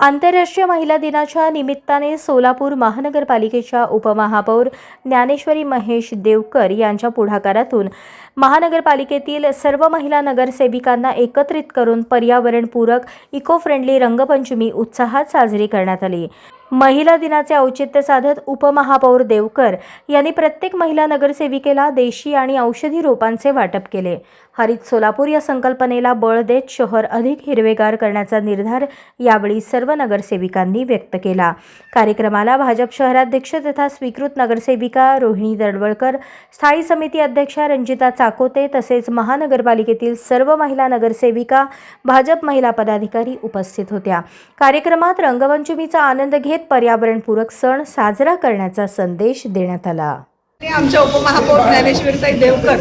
आंतरराष्ट्रीय महिला दिनाच्या निमित्ताने सोलापूर महानगरपालिकेच्या उपमहापौर ज्ञानेश्वरी महेश देवकर यांच्या पुढाकारातून महानगरपालिकेतील सर्व महिला नगरसेविकांना एकत्रित करून पर्यावरणपूरक इको फ्रेंडली रंगपंचमी उत्साहात साजरी करण्यात आली। महिला दिनाचे औचित्य साधत उपमहापौर देवकर यांनी प्रत्येक महिला नगरसेविकेला देशी आणि औषधी रोपांचे वाटप केले। हरित सोलापूर या संकल्पनेला बळ देत शहर अधिक हिरवेगार करण्याचा निर्धार यावेळी सर्व नगरसेविकांनी व्यक्त केला। कार्यक्रमाला भाजप शहराध्यक्ष तथा स्वीकृत नगरसेविका रोहिणी दडवळकर, स्थायी समिती अध्यक्षा रंजिता चाकोते तसेच महानगरपालिकेतील सर्व महिला नगरसेविका, भाजप महिला पदाधिकारी उपस्थित होत्या। कार्यक्रमात रंगपंचमीचा आनंद घेत पर्यावरणपूरक सण साजरा करण्याचा संदेश देण्यात आला। आमच्या उपमहापौर ज्ञानेश्वरी देवकर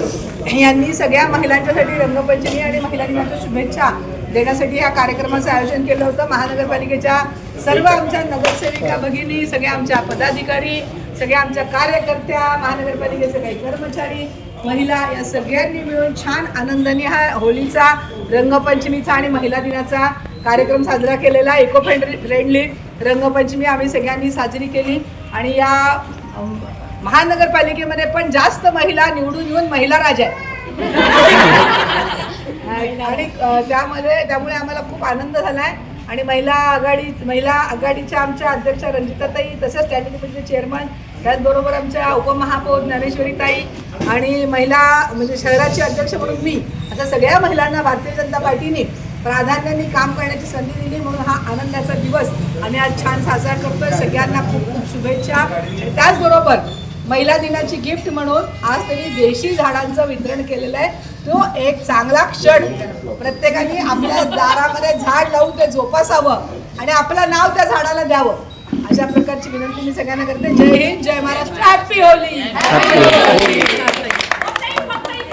यांनी सगळ्या महिलांच्यासाठी रंगपंचमी आणि महिला दिनाच्या शुभेच्छा देण्यासाठी या कार्यक्रमाचं आयोजन केलं होतं। महानगरपालिकेच्या सर्व आमच्या नगरसेविका भगिनी, सगळ्या आमच्या पदाधिकारी, सगळ्या आमच्या कार्यकर्त्या, महानगरपालिकेचे काही कर्मचारी, महिला या सगळ्यांनी मिळून छान आनंदाने हा होळीचा, रंगपंचमीचा आणि महिला दिनाचा कार्यक्रम साजरा केलेला। इको फ्रेंडली रंगपंचमी आम्ही सगळ्यांनी साजरी केली आणि या महानगरपालिकेमध्ये पण जास्त महिला निवडून येऊन महिला राजा आणि त्यामुळे आम्हाला खूप आनंद झाला आहे। आणि महिला आघाडीच्या आमच्या अध्यक्षा रंजिताताई, तसंच स्टँडिंग कमिटीचे चेअरमन, त्याचबरोबर आमच्या उपमहापौर ज्ञानेश्वरीताई आणि महिला म्हणजे शहराचे अध्यक्ष म्हणून मी, आता सगळ्या महिलांना भारतीय जनता पार्टीने प्राधान्याने काम करण्याची संधी दिली, म्हणून हा आनंदाचा दिवस आम्ही आज छान साजरा करतोय। सगळ्यांना खूप खूप शुभेच्छा। आणि त्याचबरोबर महिला दिनाची गिफ्ट म्हणून आज त्यांनी देशी झाडांचं वितरण केलेलं आहे। तो एक चांगला क्षण, प्रत्येकाने आपल्या दारामध्ये झाड लावून ते जोपासावं आणि आपलं नाव त्या झाडाला द्यावं, अशा प्रकारची विनंती मी सगळ्यांना करते। जय हिंद, जय महाराष्ट्र, हॅपी होली।